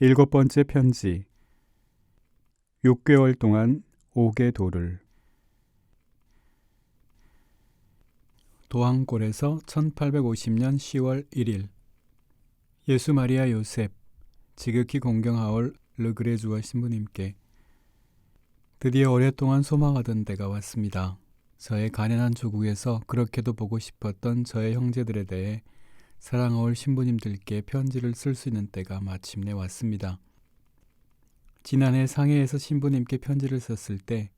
7번째 편지. 6개월 동안 옥의 돌을. 도항골에서 1850년 10월 1일 예수 마리아 요셉 지극히 공경하올 르그레주아 신부님께 드디어 오랫동안 소망하던 때가 왔습니다. 저의 가난한 조국에서 그렇게도 보고 싶었던 저의 형제들에 대해 사랑하올 신부님들께 편지를 쓸 수 있는 때가 마침내 왔습니다. 지난해 상해에서 신부님께 편지를 썼을 때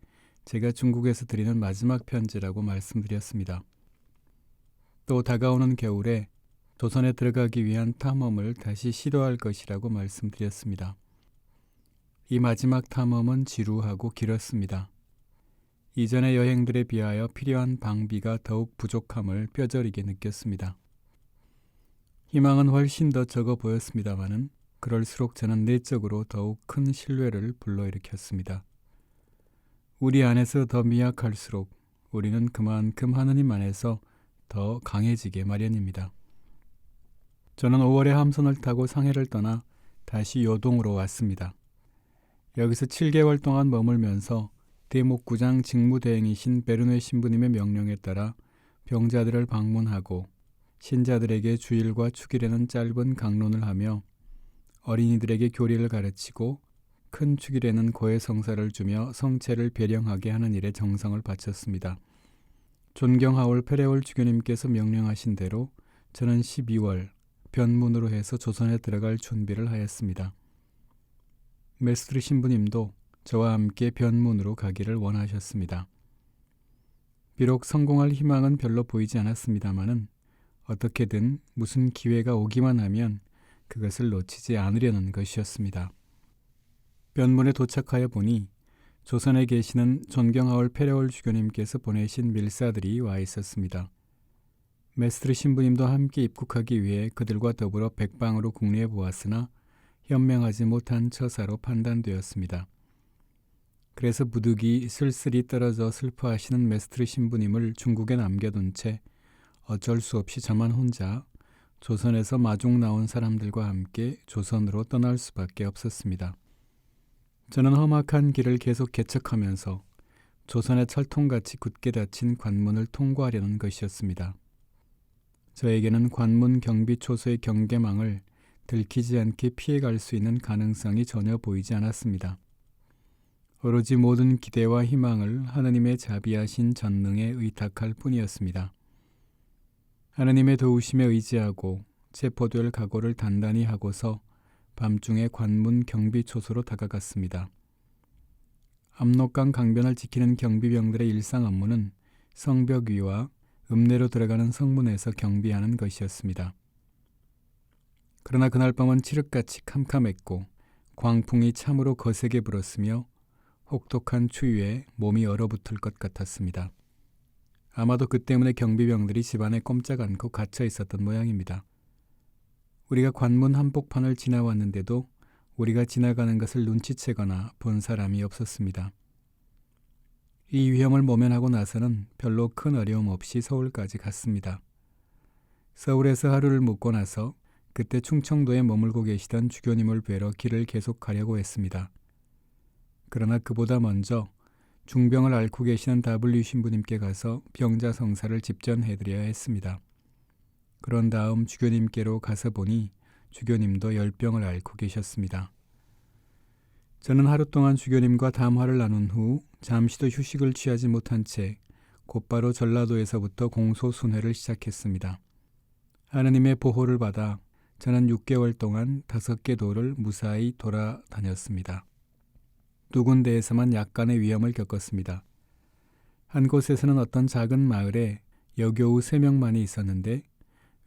제가 중국에서 드리는 마지막 편지라고 말씀드렸습니다. 또 다가오는 겨울에 조선에 들어가기 위한 탐험을 다시 시도할 것이라고 말씀드렸습니다. 이 마지막 탐험은 지루하고 길었습니다. 이전의 여행들에 비하여 필요한 방비가 더욱 부족함을 뼈저리게 느꼈습니다. 희망은 훨씬 더 적어 보였습니다마는 그럴수록 저는 내적으로 더욱 큰 신뢰를 불러일으켰습니다. 우리 안에서 더 미약할수록 우리는 그만큼 하느님 안에서 더 강해지게 마련입니다. 저는 5월에 함선을 타고 상해를 떠나 다시 요동으로 왔습니다. 여기서 7개월 동안 머물면서 대목구장 직무대행이신 베르뇌 신부님의 명령에 따라 병자들을 방문하고 신자들에게 주일과 축일에는 짧은 강론을 하며 어린이들에게 교리를 가르치고 큰 축일에는 고해성사를 주며 성체를 배령하게 하는 일에 정성을 바쳤습니다. 존경하올 페레올 주교님께서 명령하신 대로 저는 12월 변문으로 해서 조선에 들어갈 준비를 하였습니다. 메스트르 신부님도 저와 함께 변문으로 가기를 원하셨습니다. 비록 성공할 희망은 별로 보이지 않았습니다마는 어떻게든 무슨 기회가 오기만 하면 그것을 놓치지 않으려는 것이었습니다. 변문에 도착하여 보니 조선에 계시는 존경하올 페레올 주교님께서 보내신 밀사들이 와 있었습니다. 메스트르 신부님도 함께 입국하기 위해 그들과 더불어 백방으로 궁리해 보았으나 현명하지 못한 처사로 판단되었습니다. 그래서 부득이 쓸쓸히 떨어져 슬퍼하시는 메스트르 신부님을 중국에 남겨둔 채 어쩔 수 없이 저만 혼자 조선에서 마중 나온 사람들과 함께 조선으로 떠날 수밖에 없었습니다. 저는 험악한 길을 계속 개척하면서 조선의 철통같이 굳게 닫힌 관문을 통과하려는 것이었습니다. 저에게는 관문 경비 초소의 경계망을 들키지 않게 피해갈 수 있는 가능성이 전혀 보이지 않았습니다. 오로지 모든 기대와 희망을 하느님의 자비하신 전능에 의탁할 뿐이었습니다. 하느님의 도우심에 의지하고 체포될 각오를 단단히 하고서 밤중에 관문 경비 초소로 다가갔습니다. 압록강 강변을 지키는 경비병들의 일상 업무는 성벽 위와 읍내로 들어가는 성문에서 경비하는 것이었습니다. 그러나 그날 밤은 칠흑같이 캄캄했고 광풍이 참으로 거세게 불었으며 혹독한 추위에 몸이 얼어붙을 것 같았습니다. 아마도 그 때문에 경비병들이 집안에 꼼짝 않고 갇혀 있었던 모양입니다. 우리가 관문 한복판을 지나왔는데도 우리가 지나가는 것을 눈치채거나 본 사람이 없었습니다. 이 위험을 모면하고 나서는 별로 큰 어려움 없이 서울까지 갔습니다. 서울에서 하루를 묵고 나서 그때 충청도에 머물고 계시던 주교님을 뵈러 길을 계속 가려고 했습니다. 그러나 그보다 먼저 중병을 앓고 계시는 W 신부님께 가서 병자 성사를 집전해드려야 했습니다. 그런 다음 주교님께로 가서 보니 주교님도 열병을 앓고 계셨습니다. 저는 하루 동안 주교님과 담화를 나눈 후 잠시도 휴식을 취하지 못한 채 곧바로 전라도에서부터 공소순회를 시작했습니다. 하느님의 보호를 받아 저는 6개월 동안 5개 도를 무사히 돌아다녔습니다. 두 군데에서만 약간의 위험을 겪었습니다. 한 곳에서는 어떤 작은 마을에 여교우 3명만이 있었는데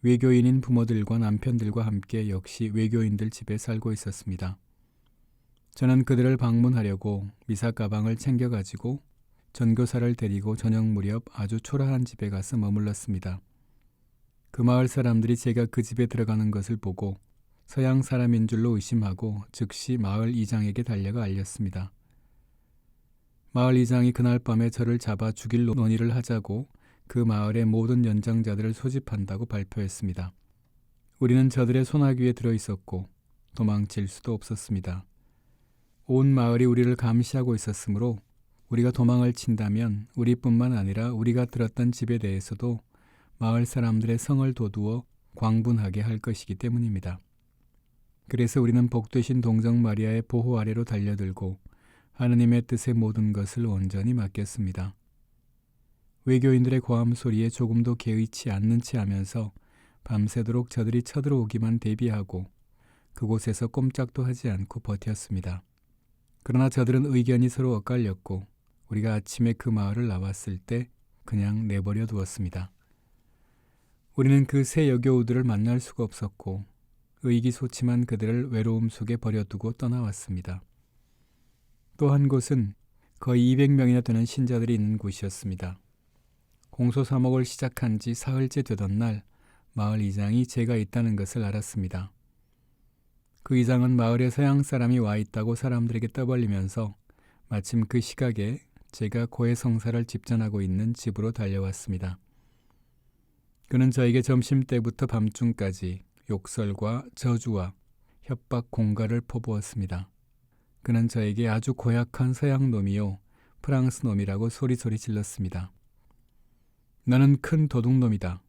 외교인인 부모들과 남편들과 함께 역시 외교인들 집에 살고 있었습니다. 저는 그들을 방문하려고 미사 가방을 챙겨가지고 전교사를 데리고 저녁 무렵 아주 초라한 집에 가서 머물렀습니다. 그 마을 사람들이 제가 그 집에 들어가는 것을 보고 서양 사람인 줄로 의심하고 즉시 마을 이장에게 달려가 알렸습니다. 마을 이장이 그날 밤에 저를 잡아 죽일 논의를 하자고 그 마을의 모든 연장자들을 소집한다고 발표했습니다. 우리는 저들의 소나귀에 들어있었고 도망칠 수도 없었습니다. 온 마을이 우리를 감시하고 있었으므로 우리가 도망을 친다면 우리뿐만 아니라 우리가 들었던 집에 대해서도 마을 사람들의 성을 돋우어 광분하게 할 것이기 때문입니다. 그래서 우리는 복되신 동정 마리아의 보호 아래로 달려들고 하느님의 뜻에 모든 것을 온전히 맡겼습니다. 외교인들의 고함 소리에 조금도 개의치 않는 채 하면서 밤새도록 저들이 쳐들어오기만 대비하고 그곳에서 꼼짝도 하지 않고 버텼습니다. 그러나 저들은 의견이 서로 엇갈렸고 우리가 아침에 그 마을을 나왔을 때 그냥 내버려 두었습니다. 우리는 그 새 여교우들을 만날 수가 없었고 의기소침한 그들을 외로움 속에 버려두고 떠나왔습니다. 또 한 곳은 거의 200명이나 되는 신자들이 있는 곳이었습니다. 공소사목을 시작한 지 사흘째 되던 날 마을 이장이 제가 있다는 것을 알았습니다. 그 이장은 마을에 서양 사람이 와 있다고 사람들에게 떠벌리면서 마침 그 시각에 제가 고해성사를 집전하고 있는 집으로 달려왔습니다. 그는 저에게 점심때부터 밤중까지 욕설과 저주와 협박 공갈을 퍼부었습니다. 그는 저에게 아주 고약한 서양 놈이요 프랑스 놈이라고 소리소리 질렀습니다. 너는 큰 도둑놈이다.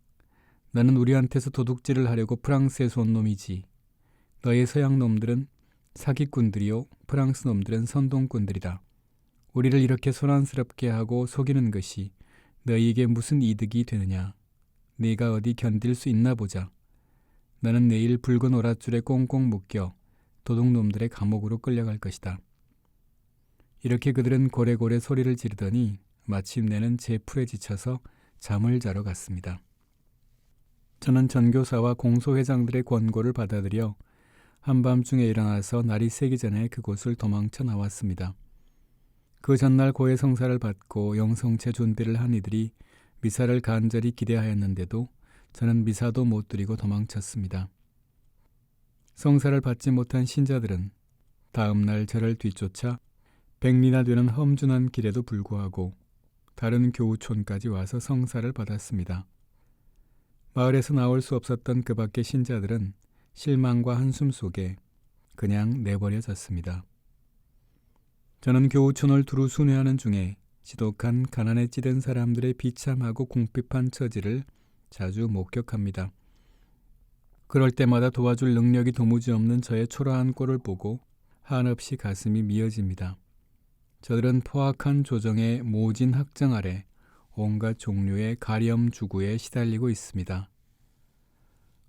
너는 우리한테서 도둑질을 하려고 프랑스에서 온 놈이지. 너의 서양 놈들은 사기꾼들이요 프랑스 놈들은 선동꾼들이다. 우리를 이렇게 소란스럽게 하고 속이는 것이 너희에게 무슨 이득이 되느냐. 네가 어디 견딜 수 있나 보자. 너는 내일 붉은 오랏줄에 꽁꽁 묶여 도둑놈들의 감옥으로 끌려갈 것이다. 이렇게 그들은 고래고래 소리를 지르더니 마침내는 제 풀에 지쳐서 잠을 자러 갔습니다. 저는 전교사와 공소회장들의 권고를 받아들여 한밤중에 일어나서 날이 새기 전에 그곳을 도망쳐 나왔습니다. 그 전날 고해성사를 받고 영성체 준비를 한 이들이 미사를 간절히 기대하였는데도 저는 미사도 못 드리고 도망쳤습니다. 성사를 받지 못한 신자들은 다음 날 저를 뒤쫓아 100리나 되는 험준한 길에도 불구하고 다른 교우촌까지 와서 성사를 받았습니다. 마을에서 나올 수 없었던 그 밖의 신자들은 실망과 한숨 속에 그냥 내버려졌습니다. 저는 교우촌을 두루 순회하는 중에 지독한 가난에 찌든 사람들의 비참하고 궁핍한 처지를 자주 목격합니다. 그럴 때마다 도와줄 능력이 도무지 없는 저의 초라한 꼴을 보고 한없이 가슴이 미어집니다. 저들은 포악한 조정의 모진 학정 아래 온갖 종류의 가렴 주구에 시달리고 있습니다.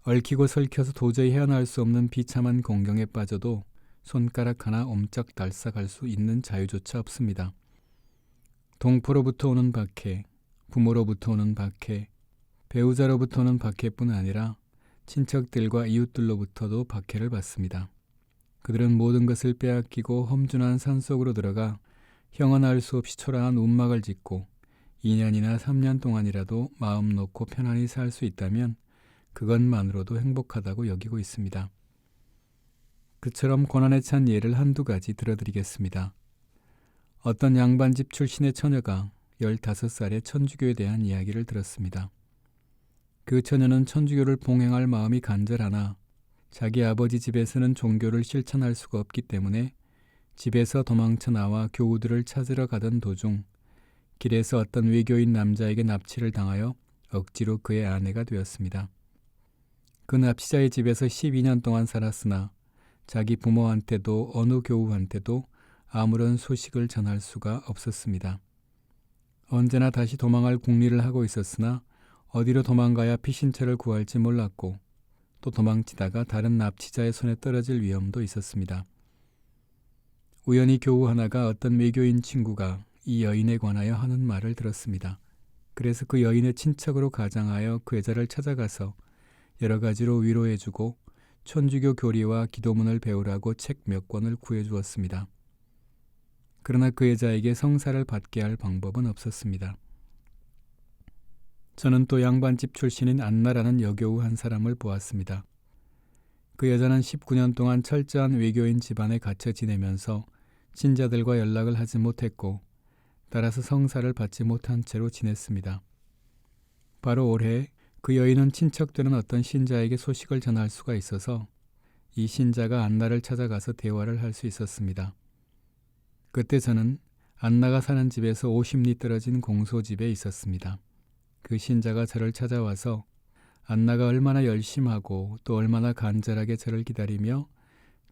얽히고 설켜서 도저히 헤어날 수 없는 비참한 공경에 빠져도 손가락 하나 옴짝달싹할 수 있는 자유조차 없습니다. 동포로부터 오는 박해, 부모로부터 오는 박해, 배우자로부터 오는 박해뿐 아니라 친척들과 이웃들로부터도 박해를 받습니다. 그들은 모든 것을 빼앗기고 험준한 산속으로 들어가 형언할 수 없이 초라한 움막을 짓고 2년이나 3년 동안이라도 마음 놓고 편안히 살 수 있다면 그것만으로도 행복하다고 여기고 있습니다. 그처럼 고난에 찬 예를 한두 가지 들어드리겠습니다. 어떤 양반집 출신의 처녀가 15살에 천주교에 대한 이야기를 들었습니다. 그 처녀는 천주교를 봉행할 마음이 간절하나 자기 아버지 집에서는 종교를 실천할 수가 없기 때문에 집에서 도망쳐 나와 교우들을 찾으러 가던 도중 길에서 어떤 외교인 남자에게 납치를 당하여 억지로 그의 아내가 되었습니다. 그 납치자의 집에서 12년 동안 살았으나 자기 부모한테도 어느 교우한테도 아무런 소식을 전할 수가 없었습니다. 언제나 다시 도망할 궁리를 하고 있었으나 어디로 도망가야 피신처를 구할지 몰랐고 또 도망치다가 다른 납치자의 손에 떨어질 위험도 있었습니다. 우연히 교우 하나가 어떤 외교인 친구가 이 여인에 관하여 하는 말을 들었습니다. 그래서 그 여인의 친척으로 가장하여 그 여자를 찾아가서 여러 가지로 위로해주고 천주교 교리와 기도문을 배우라고 책 몇 권을 구해주었습니다. 그러나 그 여자에게 성사를 받게 할 방법은 없었습니다. 저는 또 양반집 출신인 안나라는 여교우 한 사람을 보았습니다. 그 여자는 19년 동안 철저한 외교인 집안에 갇혀 지내면서 신자들과 연락을 하지 못했고 따라서 성사를 받지 못한 채로 지냈습니다. 바로 올해 그 여인은 친척되는 어떤 신자에게 소식을 전할 수가 있어서 이 신자가 안나를 찾아가서 대화를 할 수 있었습니다. 그때 저는 안나가 사는 집에서 50리 떨어진 공소집에 있었습니다. 그 신자가 저를 찾아와서 안나가 얼마나 열심하고 또 얼마나 간절하게 저를 기다리며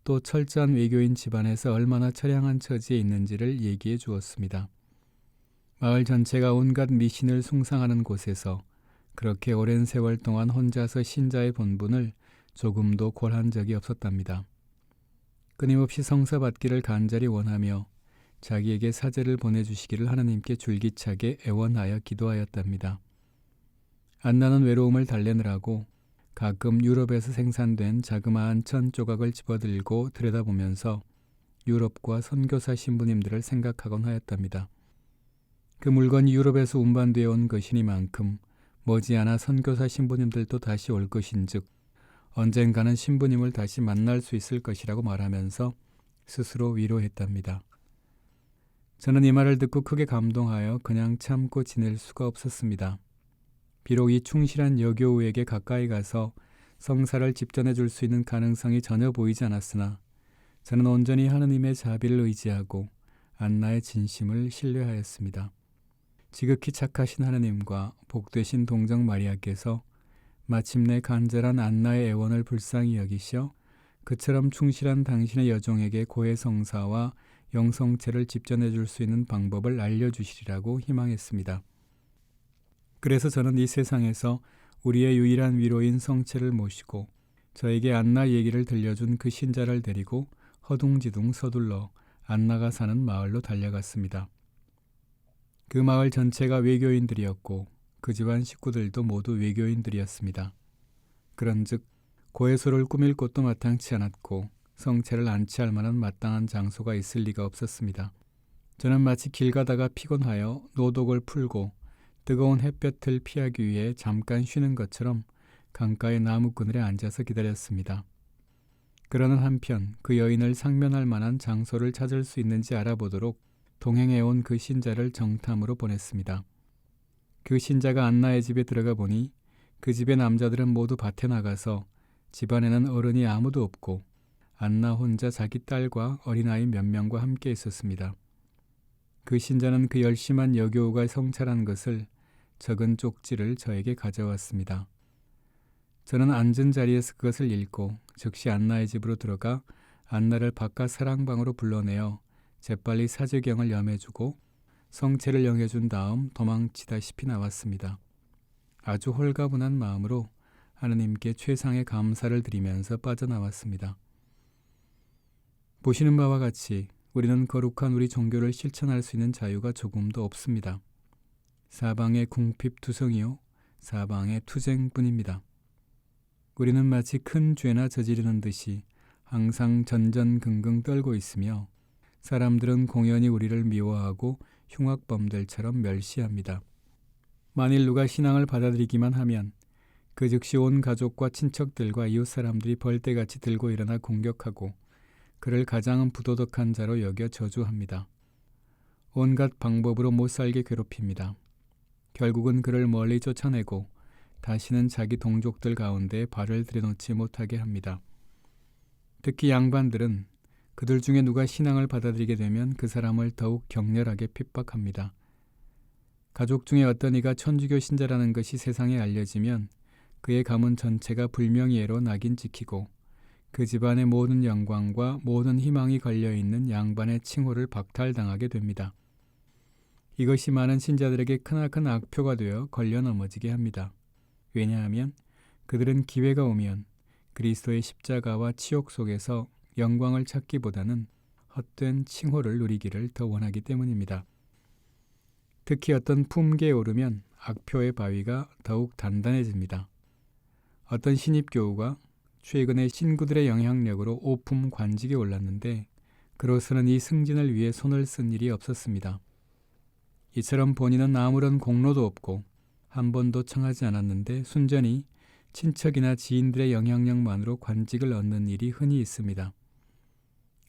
또 철저한 외교인 집안에서 얼마나 처량한 처지에 있는지를 얘기해 주었습니다. 마을 전체가 온갖 미신을 숭상하는 곳에서 그렇게 오랜 세월 동안 혼자서 신자의 본분을 조금도 골한 적이 없었답니다. 끊임없이 성사 받기를 간절히 원하며 자기에게 사제를 보내주시기를 하나님께 줄기차게 애원하여 기도하였답니다. 안나는 외로움을 달래느라고 가끔 유럽에서 생산된 자그마한 천 조각을 집어들고 들여다보면서 유럽과 선교사 신부님들을 생각하곤 하였답니다. 그 물건이 유럽에서 운반되어 온 것이니만큼 머지않아 선교사 신부님들도 다시 올 것인즉 언젠가는 신부님을 다시 만날 수 있을 것이라고 말하면서 스스로 위로했답니다. 저는 이 말을 듣고 크게 감동하여 그냥 참고 지낼 수가 없었습니다. 비록 이 충실한 여교우에게 가까이 가서 성사를 집전해 줄 수 있는 가능성이 전혀 보이지 않았으나 저는 온전히 하느님의 자비를 의지하고 안나의 진심을 신뢰하였습니다. 지극히 착하신 하느님과 복되신 동정 마리아께서 마침내 간절한 안나의 애원을 불쌍히 여기시어 그처럼 충실한 당신의 여종에게 고해 성사와 영성체를 집전해 줄 수 있는 방법을 알려주시리라고 희망했습니다. 그래서 저는 이 세상에서 우리의 유일한 위로인 성체를 모시고 저에게 안나 얘기를 들려준 그 신자를 데리고 허둥지둥 서둘러 안나가 사는 마을로 달려갔습니다. 그 마을 전체가 외교인들이었고 그 집안 식구들도 모두 외교인들이었습니다. 그런즉 고해소를 꾸밀 곳도 마땅치 않았고 성체를 안치할 만한 마땅한 장소가 있을 리가 없었습니다. 저는 마치 길 가다가 피곤하여 노독을 풀고 뜨거운 햇볕을 피하기 위해 잠깐 쉬는 것처럼 강가의 나무 그늘에 앉아서 기다렸습니다. 그러는 한편 그 여인을 상면할 만한 장소를 찾을 수 있는지 알아보도록 동행해온 그 신자를 정탐으로 보냈습니다. 그 신자가 안나의 집에 들어가 보니 그 집의 남자들은 모두 밭에 나가서 집안에는 어른이 아무도 없고 안나 혼자 자기 딸과 어린아이 몇 명과 함께 있었습니다. 그 신자는 그 열심한 여교우가 성찰한 것을 적은 쪽지를 저에게 가져왔습니다. 저는 앉은 자리에서 그것을 읽고 즉시 안나의 집으로 들어가 안나를 바깥 사랑방으로 불러내어 재빨리 사제경을 염해주고 성체를 영해준 다음 도망치다시피 나왔습니다. 아주 홀가분한 마음으로 하느님께 최상의 감사를 드리면서 빠져나왔습니다. 보시는 바와 같이 우리는 거룩한 우리 종교를 실천할 수 있는 자유가 조금도 없습니다. 사방의 궁핍투성이요 사방의 투쟁뿐입니다. 우리는 마치 큰 죄나 저지르는 듯이 항상 전전긍긍 떨고 있으며 사람들은 공연히 우리를 미워하고 흉악범들처럼 멸시합니다. 만일 누가 신앙을 받아들이기만 하면 그 즉시 온 가족과 친척들과 이웃 사람들이 벌떼같이 들고 일어나 공격하고 그를 가장 부도덕한 자로 여겨 저주합니다. 온갖 방법으로 못살게 괴롭힙니다. 결국은 그를 멀리 쫓아내고 다시는 자기 동족들 가운데 발을 들여놓지 못하게 합니다. 특히 양반들은 그들 중에 누가 신앙을 받아들이게 되면 그 사람을 더욱 격렬하게 핍박합니다. 가족 중에 어떤 이가 천주교 신자라는 것이 세상에 알려지면 그의 가문 전체가 불명예로 낙인 찍히고 그 집안의 모든 영광과 모든 희망이 걸려있는 양반의 칭호를 박탈당하게 됩니다. 이것이 많은 신자들에게 크나큰 악표가 되어 걸려 넘어지게 합니다. 왜냐하면 그들은 기회가 오면 그리스도의 십자가와 치욕 속에서 영광을 찾기보다는 헛된 칭호를 누리기를 더 원하기 때문입니다. 특히 어떤 품계에 오르면 악표의 바위가 더욱 단단해집니다. 어떤 신입교우가 최근에 신구들의 영향력으로 오품 관직에 올랐는데 그로서는 이 승진을 위해 손을 쓴 일이 없었습니다. 이처럼 본인은 아무런 공로도 없고 한 번도 청하지 않았는데 순전히 친척이나 지인들의 영향력만으로 관직을 얻는 일이 흔히 있습니다.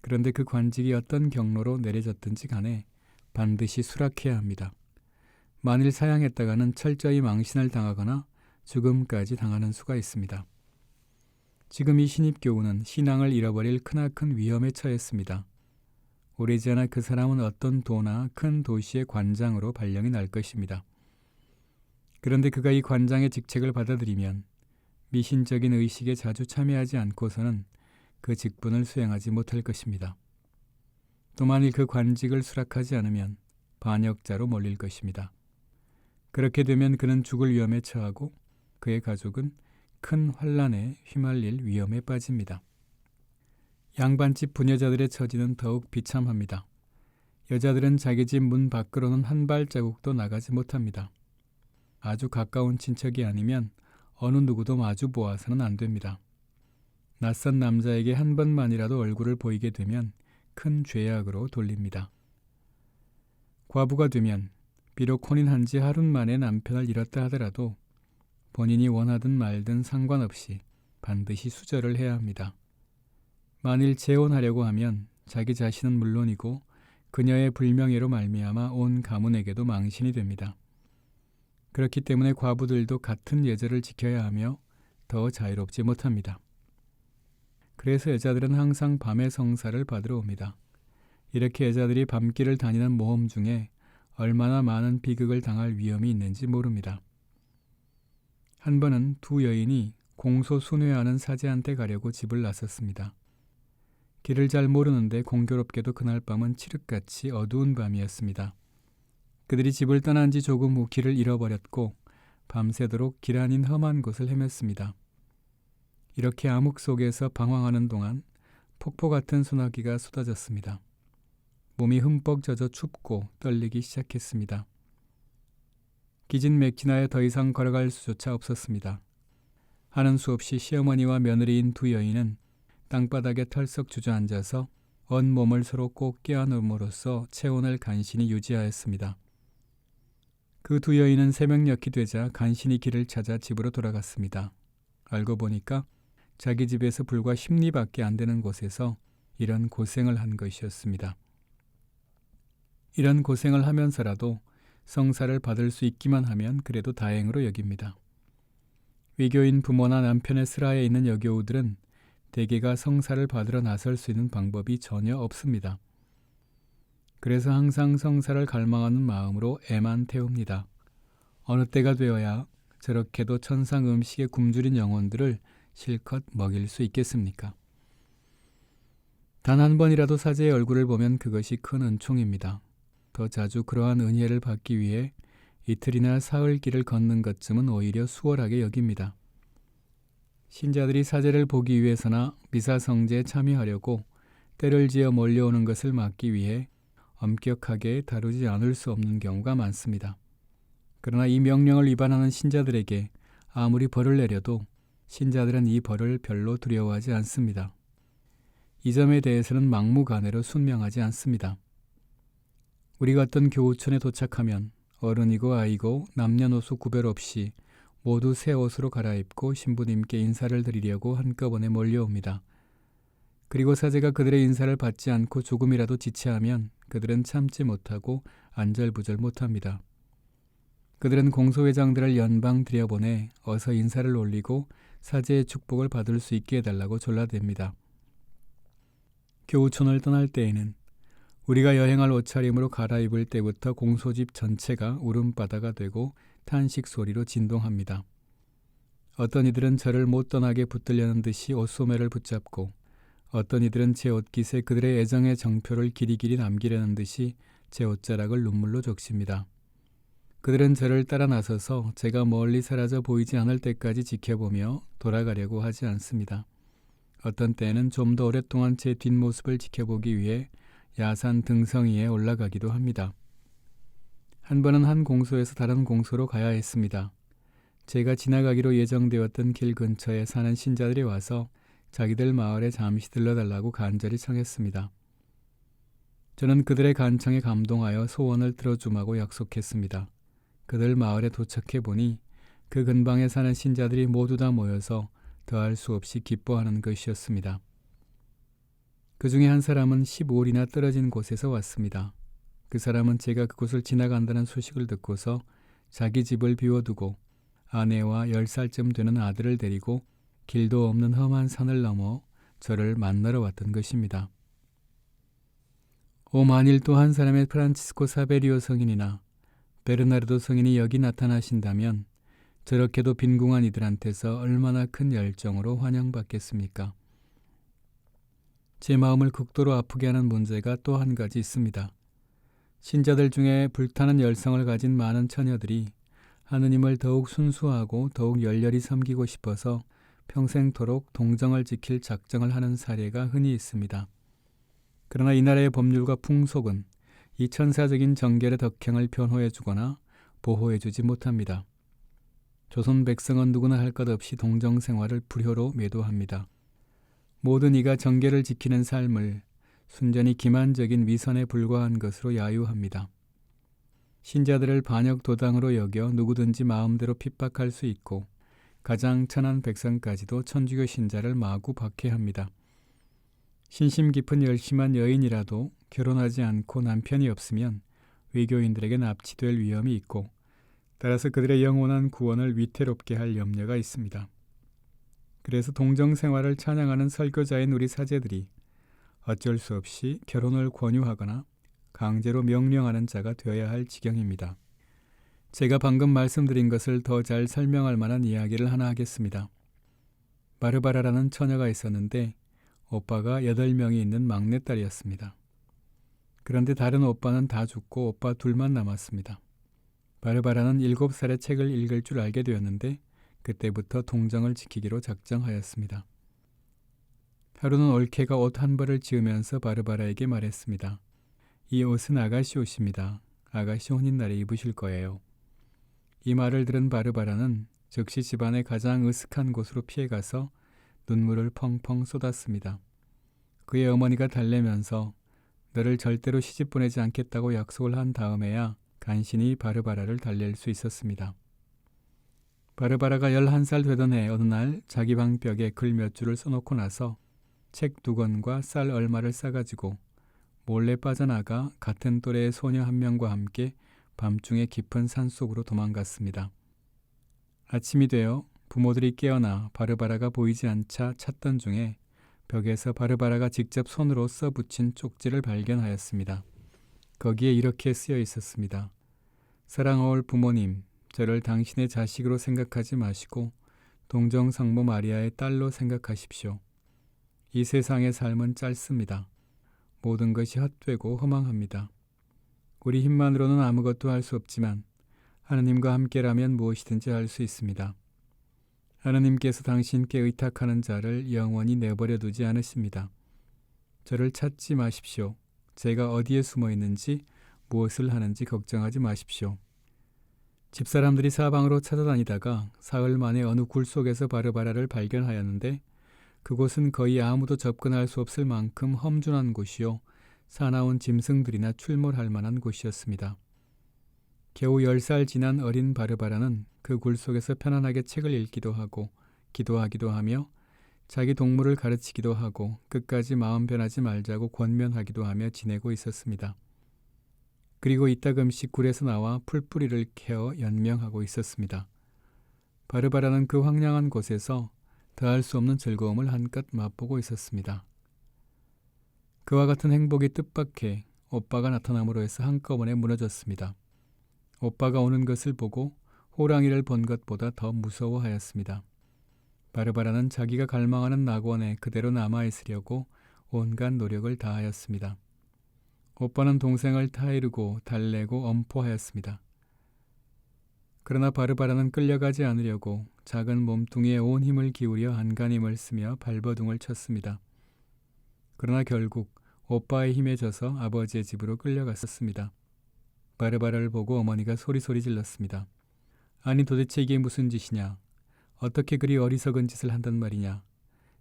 그런데 그 관직이 어떤 경로로 내려졌든지 간에 반드시 수락해야 합니다. 만일 사양했다가는 철저히 망신을 당하거나 죽음까지 당하는 수가 있습니다. 지금 이 신입교우는 신앙을 잃어버릴 크나큰 위험에 처했습니다. 오래지 않아 그 사람은 어떤 도나 큰 도시의 관장으로 발령이 날 것입니다. 그런데 그가 이 관장의 직책을 받아들이면 미신적인 의식에 자주 참여하지 않고서는 그 직분을 수행하지 못할 것입니다. 또 만일 그 관직을 수락하지 않으면 반역자로 몰릴 것입니다. 그렇게 되면 그는 죽을 위험에 처하고 그의 가족은 큰 환난에 휘말릴 위험에 빠집니다. 양반집 부녀자들의 처지는 더욱 비참합니다. 여자들은 자기 집 문 밖으로는 한 발자국도 나가지 못합니다. 아주 가까운 친척이 아니면 어느 누구도 마주 보아서는 안 됩니다. 낯선 남자에게 한 번만이라도 얼굴을 보이게 되면 큰 죄악으로 돌립니다. 과부가 되면 비록 혼인한 지 하루 만에 남편을 잃었다 하더라도 본인이 원하든 말든 상관없이 반드시 수절을 해야 합니다. 만일 재혼하려고 하면 자기 자신은 물론이고 그녀의 불명예로 말미암아 온 가문에게도 망신이 됩니다. 그렇기 때문에 과부들도 같은 예절을 지켜야 하며 더 자유롭지 못합니다. 그래서 여자들은 항상 밤에 성사를 받으러 옵니다. 이렇게 여자들이 밤길을 다니는 모험 중에 얼마나 많은 비극을 당할 위험이 있는지 모릅니다. 한 번은 두 여인이 공소순회하는 사제한테 가려고 집을 나섰습니다. 길을 잘 모르는데 공교롭게도 그날 밤은 칠흑같이 어두운 밤이었습니다. 그들이 집을 떠난 지 조금 후 길을 잃어버렸고 밤새도록 길 아닌 험한 곳을 헤맸습니다. 이렇게 암흑 속에서 방황하는 동안 폭포 같은 소나기가 쏟아졌습니다. 몸이 흠뻑 젖어 춥고 떨리기 시작했습니다. 기진맥진하여 더 이상 걸어갈 수조차 없었습니다. 하는 수 없이 시어머니와 며느리인 두 여인은 땅바닥에 털썩 주저앉아서 온몸을 서로 꼭 껴안음으로써 체온을 간신히 유지하였습니다. 그 두 여인은 새벽녘이 되자 간신히 길을 찾아 집으로 돌아갔습니다. 알고 보니까 자기 집에서 불과 10리밖에 안 되는 곳에서 이런 고생을 한 것이었습니다. 이런 고생을 하면서라도 성사를 받을 수 있기만 하면 그래도 다행으로 여깁니다. 외교인 부모나 남편의 슬하에 있는 여교우들은 대개가 성사를 받으러 나설 수 있는 방법이 전혀 없습니다. 그래서 항상 성사를 갈망하는 마음으로 애만 태웁니다. 어느 때가 되어야 저렇게도 천상 음식에 굶주린 영혼들을 실컷 먹일 수 있겠습니까? 단 한 번이라도 사제의 얼굴을 보면 그것이 큰 은총입니다. 더 자주 그러한 은혜를 받기 위해 이틀이나 사흘 길을 걷는 것쯤은 오히려 수월하게 여깁니다. 신자들이 사제를 보기 위해서나 미사 성제에 참여하려고 때를 지어 몰려오는 것을 막기 위해 엄격하게 다루지 않을 수 없는 경우가 많습니다. 그러나 이 명령을 위반하는 신자들에게 아무리 벌을 내려도 신자들은 이 벌을 별로 두려워하지 않습니다. 이 점에 대해서는 막무가내로 순명하지 않습니다. 우리가 어떤 교우촌에 도착하면 어른이고 아이고 남녀노소 구별 없이 모두 새 옷으로 갈아입고 신부님께 인사를 드리려고 한꺼번에 몰려옵니다. 그리고 사제가 그들의 인사를 받지 않고 조금이라도 지체하면 그들은 참지 못하고 안절부절 못합니다. 그들은 공소회장들을 연방 들여보내 어서 인사를 올리고 사제의 축복을 받을 수 있게 해달라고 졸라댑니다. 교우촌을 떠날 때에는 우리가 여행할 옷차림으로 갈아입을 때부터 공소집 전체가 울음바다가 되고 탄식 소리로 진동합니다. 어떤 이들은 저를 못 떠나게 붙들려는 듯이 옷소매를 붙잡고 어떤 이들은 제 옷깃에 그들의 애정의 정표를 길이길이 남기려는 듯이 제 옷자락을 눈물로 적십니다. 그들은 저를 따라 나서서 제가 멀리 사라져 보이지 않을 때까지 지켜보며 돌아가려고 하지 않습니다. 어떤 때에는 좀 더 오랫동안 제 뒷모습을 지켜보기 위해 야산 등성이에 올라가기도 합니다. 한 번은 한 공소에서 다른 공소로 가야 했습니다. 제가 지나가기로 예정되었던 길 근처에 사는 신자들이 와서 자기들 마을에 잠시 들러달라고 간절히 청했습니다. 저는 그들의 간청에 감동하여 소원을 들어주마고 약속했습니다. 그들 마을에 도착해 보니 그 근방에 사는 신자들이 모두 다 모여서 더할 수 없이 기뻐하는 것이었습니다. 그 중에 한 사람은 15리나 떨어진 곳에서 왔습니다. 그 사람은 제가 그곳을 지나간다는 소식을 듣고서 자기 집을 비워두고 아내와 10살쯤 되는 아들을 데리고 길도 없는 험한 산을 넘어 저를 만나러 왔던 것입니다. 만일 또 한 사람의 프란치스코 사베리오 성인이나 베르나르도 성인이 여기 나타나신다면 저렇게도 빈궁한 이들한테서 얼마나 큰 열정으로 환영받겠습니까? 제 마음을 극도로 아프게 하는 문제가 또 한 가지 있습니다. 신자들 중에 불타는 열성을 가진 많은 처녀들이 하느님을 더욱 순수하고 더욱 열렬히 섬기고 싶어서 평생토록 동정을 지킬 작정을 하는 사례가 흔히 있습니다. 그러나 이 나라의 법률과 풍속은 이 천사적인 정결의 덕행을 변호해주거나 보호해주지 못합니다. 조선 백성은 누구나 할 것 없이 동정 생활을 불효로 매도합니다. 모든 이가 정결을 지키는 삶을 순전히 기만적인 위선에 불과한 것으로 야유합니다. 신자들을 반역도당으로 여겨 누구든지 마음대로 핍박할 수 있고 가장 천한 백성까지도 천주교 신자를 마구 박해합니다. 신심 깊은 열심한 여인이라도 결혼하지 않고 남편이 없으면 외교인들에게 납치될 위험이 있고 따라서 그들의 영원한 구원을 위태롭게 할 염려가 있습니다. 그래서 동정생활을 찬양하는 설교자인 우리 사제들이 어쩔 수 없이 결혼을 권유하거나 강제로 명령하는 자가 되어야 할 지경입니다. 제가 방금 말씀드린 것을 더 잘 설명할 만한 이야기를 하나 하겠습니다. 바르바라라는 처녀가 있었는데 오빠가 8명이 있는 막내딸이었습니다. 그런데 다른 오빠는 다 죽고 오빠 둘만 남았습니다. 바르바라는 7살에 책을 읽을 줄 알게 되었는데 그때부터 동정을 지키기로 작정하였습니다. 하루는 올케가 옷 한 벌을 지으면서 바르바라에게 말했습니다. 이 옷은 아가씨 옷입니다. 아가씨 혼인날에 입으실 거예요. 이 말을 들은 바르바라는 즉시 집안의 가장 으슥한 곳으로 피해가서 눈물을 펑펑 쏟았습니다. 그의 어머니가 달래면서 너를 절대로 시집 보내지 않겠다고 약속을 한 다음에야 간신히 바르바라를 달랠 수 있었습니다. 바르바라가 11살 되던 해 어느 날 자기 방벽에 글 몇 줄을 써놓고 나서 책 2권과 쌀 얼마를 싸가지고 몰래 빠져나가 같은 또래의 소녀 한 명과 함께 밤중에 깊은 산속으로 도망갔습니다. 아침이 되어 부모들이 깨어나 바르바라가 보이지 않자 찾던 중에 벽에서 바르바라가 직접 손으로 써붙인 쪽지를 발견하였습니다. 거기에 이렇게 쓰여 있었습니다. 사랑하올 부모님, 저를 당신의 자식으로 생각하지 마시고 동정성모 마리아의 딸로 생각하십시오. 이 세상의 삶은 짧습니다. 모든 것이 헛되고 허망합니다. 우리 힘만으로는 아무것도 할 수 없지만 하느님과 함께라면 무엇이든지 할 수 있습니다. 하느님께서 당신께 의탁하는 자를 영원히 내버려 두지 않으십니다. 저를 찾지 마십시오. 제가 어디에 숨어 있는지 무엇을 하는지 걱정하지 마십시오. 집사람들이 사방으로 찾아다니다가 사흘 만에 어느 굴 속에서 바르바라를 발견하였는데 그곳은 거의 아무도 접근할 수 없을 만큼 험준한 곳이요 사나운 짐승들이나 출몰할 만한 곳이었습니다. 겨우 10살 지난 어린 바르바라는 그 굴 속에서 편안하게 책을 읽기도 하고 기도하기도 하며 자기 동물을 가르치기도 하고 끝까지 마음 변하지 말자고 권면하기도 하며 지내고 있었습니다. 그리고 이따금씩 굴에서 나와 풀뿌리를 캐어 연명하고 있었습니다. 바르바라는 그 황량한 곳에서 더할 수 없는 즐거움을 한껏 맛보고 있었습니다. 그와 같은 행복이 뜻밖의 오빠가 나타남으로 해서 한꺼번에 무너졌습니다. 오빠가 오는 것을 보고 호랑이를 본 것보다 더 무서워하였습니다. 바르바라는 자기가 갈망하는 낙원에 그대로 남아있으려고 온갖 노력을 다하였습니다. 오빠는 동생을 타이르고 달래고 엄포하였습니다. 그러나 바르바라는 끌려가지 않으려고 작은 몸뚱이에 온 힘을 기울여 안간힘을 쓰며 발버둥을 쳤습니다. 그러나 결국 오빠의 힘에 져서 아버지의 집으로 끌려갔었습니다. 바르바라를 보고 어머니가 소리소리 질렀습니다. 아니 도대체 이게 무슨 짓이냐? 어떻게 그리 어리석은 짓을 한단 말이냐?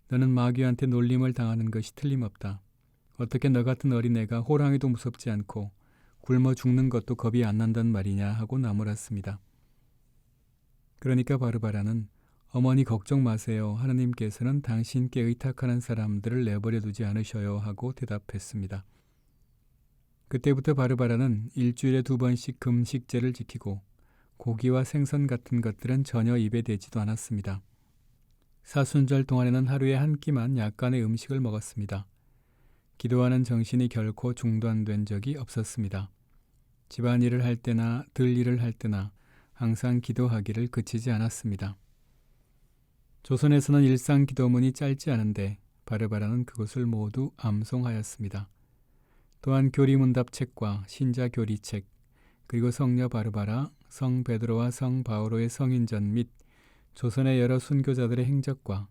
너는 마귀한테 놀림을 당하는 것이 틀림없다. 어떻게 너 같은 어린애가 호랑이도 무섭지 않고 굶어 죽는 것도 겁이 안 난단 말이냐 하고 나무랐습니다. 그러니까 바르바라는 어머니 걱정 마세요. 하느님께서는 당신께 의탁하는 사람들을 내버려 두지 않으셔요 하고 대답했습니다. 그때부터 바르바라는 일주일에 2번씩 금식제를 지키고 고기와 생선 같은 것들은 전혀 입에 대지도 않았습니다. 사순절 동안에는 하루에 한 끼만 약간의 음식을 먹었습니다. 기도하는 정신이 결코 중단된 적이 없었습니다. 집안일을 할 때나 들일을 할 때나 항상 기도하기를 그치지 않았습니다. 조선에서는 일상 기도문이 짧지 않은데 바르바라는 그것을 모두 암송하였습니다. 또한 교리문답책과 신자 교리책, 그리고 성녀 바르바라, 성 베드로와 성 바오로의 성인전 및 조선의 여러 순교자들의 행적과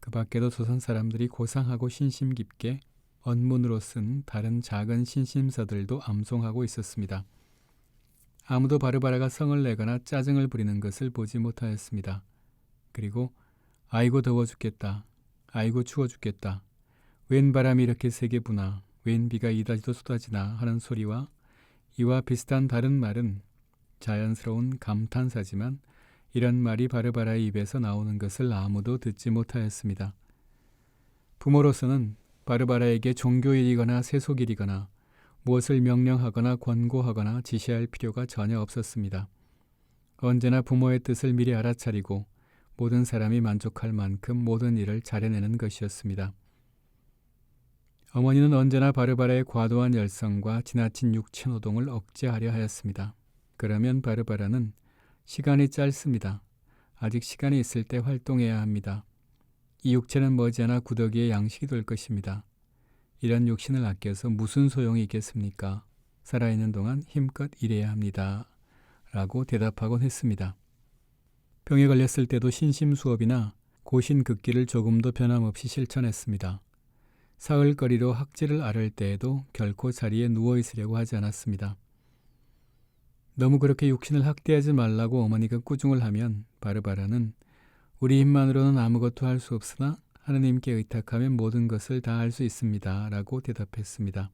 그 밖에도 조선 사람들이 고상하고 신심 깊게 언문으로 쓴 다른 작은 신심서들도 암송하고 있었습니다. 아무도 바르바라가 성을 내거나 짜증을 부리는 것을 보지 못하였습니다. 그리고 아이고 더워 죽겠다. 아이고 추워 죽겠다. 웬 바람이 이렇게 세게 부나. 웬 비가 이다지도 쏟아지나 하는 소리와 이와 비슷한 다른 말은 자연스러운 감탄사지만 이런 말이 바르바라의 입에서 나오는 것을 아무도 듣지 못하였습니다. 부모로서는 바르바라에게 종교일이거나 세속일이거나 무엇을 명령하거나 권고하거나 지시할 필요가 전혀 없었습니다. 언제나 부모의 뜻을 미리 알아차리고 모든 사람이 만족할 만큼 모든 일을 잘해내는 것이었습니다. 어머니는 언제나 바르바라의 과도한 열성과 지나친 육체노동을 억제하려 하였습니다. 그러면 바르바라는 시간이 짧습니다. 아직 시간이 있을 때 활동해야 합니다. 이 육체는 머지않아 구더기의 양식이 될 것입니다. 이런 육신을 아껴서 무슨 소용이 있겠습니까? 살아있는 동안 힘껏 일해야 합니다. 라고 대답하곤 했습니다. 병에 걸렸을 때도 신심 수업이나 고신 극기를 조금도 변함없이 실천했습니다. 사흘거리로 학지를 앓을 때에도 결코 자리에 누워있으려고 하지 않았습니다. 너무 그렇게 육신을 학대하지 말라고 어머니가 꾸중을 하면 바르바라는 우리 힘만으로는 아무것도 할 수 없으나 하느님께 의탁하면 모든 것을 다 할 수 있습니다. 라고 대답했습니다.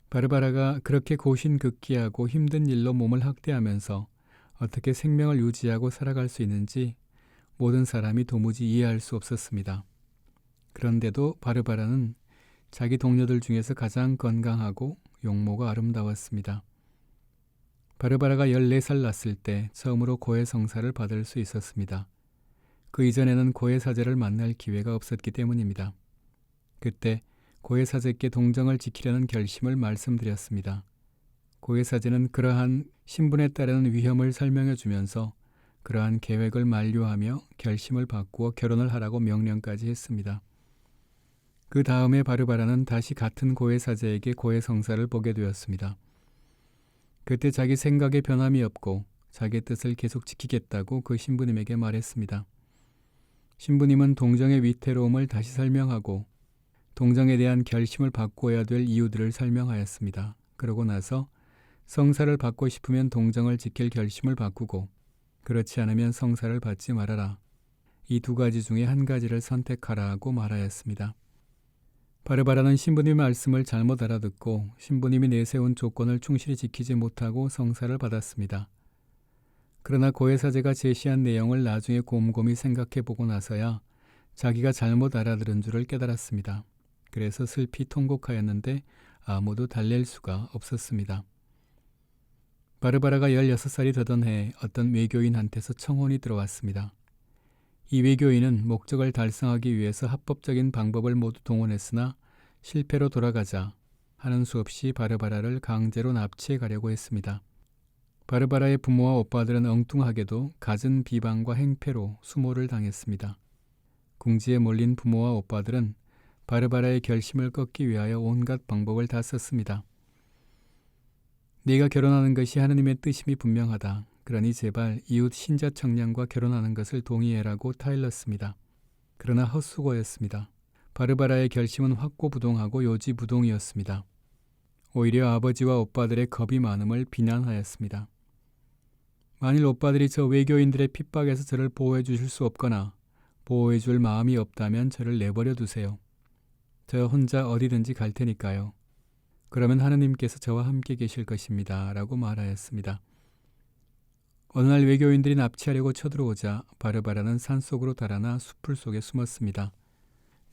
바르바라가 그렇게 고신극기하고 힘든 일로 몸을 학대하면서 어떻게 생명을 유지하고 살아갈 수 있는지 모든 사람이 도무지 이해할 수 없었습니다. 그런데도 바르바라는 자기 동료들 중에서 가장 건강하고 용모가 아름다웠습니다. 바르바라가 14살 났을 때 처음으로 고해성사를 받을 수 있었습니다. 그 이전에는 고해사제를 만날 기회가 없었기 때문입니다. 그때 고해사제께 동정을 지키려는 결심을 말씀드렸습니다. 고해사제는 그러한 신분에 따르는 위험을 설명해 주면서 그러한 계획을 만료하며 결심을 바꾸어 결혼을 하라고 명령까지 했습니다. 그 다음에 바르바라는 다시 같은 고해사제에게 고해성사를 보게 되었습니다. 그때 자기 생각에 변함이 없고 자기 뜻을 계속 지키겠다고 그 신부님에게 말했습니다. 신부님은 동정의 위태로움을 다시 설명하고 동정에 대한 결심을 바꾸어야 될 이유들을 설명하였습니다. 그러고 나서 성사를 받고 싶으면 동정을 지킬 결심을 바꾸고 그렇지 않으면 성사를 받지 말아라. 이 두 가지 중에 한 가지를 선택하라고 말하였습니다. 바르바라는 신부님의 말씀을 잘못 알아듣고 신부님이 내세운 조건을 충실히 지키지 못하고 성사를 받았습니다. 그러나 고해사제가 제시한 내용을 나중에 곰곰이 생각해보고 나서야 자기가 잘못 알아들은 줄을 깨달았습니다. 그래서 슬피 통곡하였는데 아무도 달랠 수가 없었습니다. 바르바라가 16살이 되던 해에 어떤 외교인한테서 청혼이 들어왔습니다. 이 외교인은 목적을 달성하기 위해서 합법적인 방법을 모두 동원했으나 실패로 돌아가자 하는 수 없이 바르바라를 강제로 납치해 가려고 했습니다. 바르바라의 부모와 오빠들은 엉뚱하게도 갖은 비방과 행패로 수모를 당했습니다. 궁지에 몰린 부모와 오빠들은 바르바라의 결심을 꺾기 위하여 온갖 방법을 다 썼습니다. 네가 결혼하는 것이 하느님의 뜻임이 분명하다. 그러니 제발 이웃 신자 청년과 결혼하는 것을 동의해라고 타일렀습니다. 그러나 헛수고였습니다. 바르바라의 결심은 확고부동하고 요지부동이었습니다. 오히려 아버지와 오빠들의 겁이 많음을 비난하였습니다. 만일 오빠들이 저 외교인들의 핍박에서 저를 보호해 주실 수 없거나 보호해 줄 마음이 없다면 저를 내버려 두세요. 저 혼자 어디든지 갈 테니까요. 그러면 하느님께서 저와 함께 계실 것입니다. 라고 말하였습니다. 어느 날 외교인들이 납치하려고 쳐들어오자 바르바라는 산속으로 달아나 숲을 속에 숨었습니다.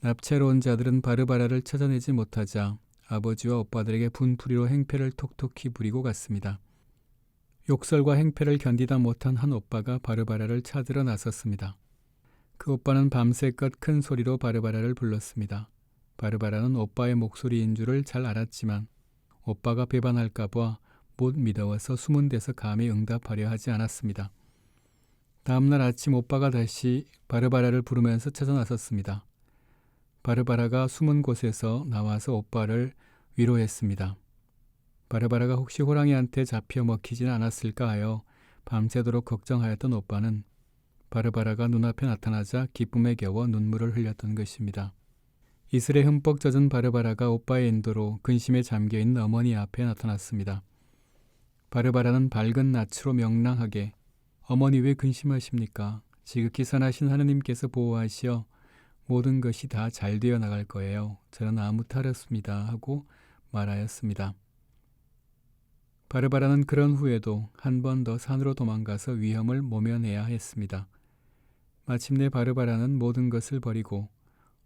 납치하러 온 자들은 바르바라를 찾아내지 못하자 아버지와 오빠들에게 분풀이로 행패를 톡톡히 부리고 갔습니다. 욕설과 행패를 견디다 못한 한 오빠가 바르바라를 찾으러 나섰습니다. 그 오빠는 밤새껏 큰 소리로 바르바라를 불렀습니다. 바르바라는 오빠의 목소리인 줄을 잘 알았지만 오빠가 배반할까 봐 못 믿어와서 숨은 데서 감히 응답하려 하지 않았습니다. 다음날 아침 오빠가 다시 바르바라를 부르면서 찾아 나섰습니다. 바르바라가 숨은 곳에서 나와서 오빠를 위로했습니다. 바르바라가 혹시 호랑이한테 잡혀 먹히진 않았을까 하여 밤새도록 걱정하였던 오빠는 바르바라가 눈앞에 나타나자 기쁨에 겨워 눈물을 흘렸던 것입니다. 이슬에 흠뻑 젖은 바르바라가 오빠의 인도로 근심에 잠겨있는 어머니 앞에 나타났습니다. 바르바라는 밝은 낯으로 명랑하게 어머니 왜 근심하십니까? 지극히 선하신 하느님께서 보호하시어 모든 것이 다 잘 되어 나갈 거예요. 저는 아무 탈 없습니다. 하고 말하였습니다. 바르바라는 그런 후에도 한 번 더 산으로 도망가서 위험을 모면해야 했습니다. 마침내 바르바라는 모든 것을 버리고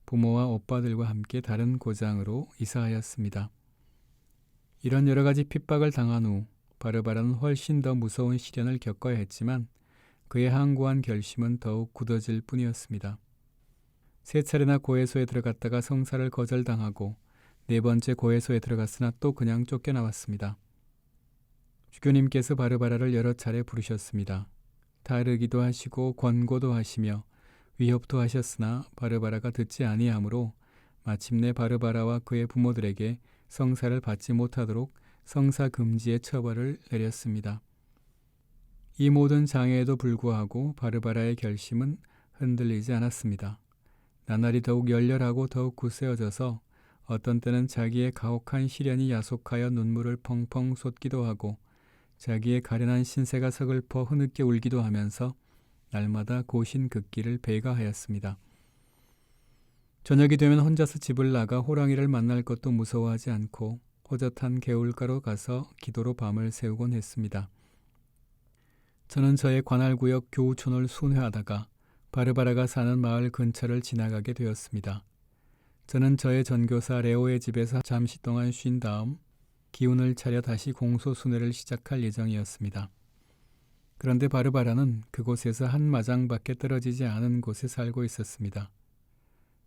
부모와 오빠들과 함께 다른 고장으로 이사하였습니다. 이런 여러 가지 핍박을 당한 후 바르바라는 훨씬 더 무서운 시련을 겪어야 했지만 그의 항고한 결심은 더욱 굳어질 뿐이었습니다. 세 차례나 고해소에 들어갔다가 성사를 거절당하고 네 번째 고해소에 들어갔으나 또 그냥 쫓겨나왔습니다. 주교님께서 바르바라를 여러 차례 부르셨습니다. 다르기도 하시고 권고도 하시며 위협도 하셨으나 바르바라가 듣지 아니하므로 마침내 바르바라와 그의 부모들에게 성사를 받지 못하도록 성사 금지의 처벌을 내렸습니다. 이 모든 장애에도 불구하고 바르바라의 결심은 흔들리지 않았습니다. 나날이 더욱 열렬하고 더욱 굳세어져서 어떤 때는 자기의 가혹한 시련이 야속하여 눈물을 펑펑 쏟기도 하고 자기의 가련한 신세가 서글퍼 흐느껴 울기도 하면서 날마다 고신극기를 배가하였습니다. 저녁이 되면 혼자서 집을 나가 호랑이를 만날 것도 무서워하지 않고 호젓한 개울가로 가서 기도로 밤을 새우곤 했습니다. 저는 저의 관할구역 교우촌을 순회하다가 바르바라가 사는 마을 근처를 지나가게 되었습니다. 저는 저의 전교사 레오의 집에서 잠시 동안 쉰 다음 기운을 차려 다시 공소 순회를 시작할 예정이었습니다. 그런데 바르바라는 그곳에서 한 마장밖에 떨어지지 않은 곳에 살고 있었습니다.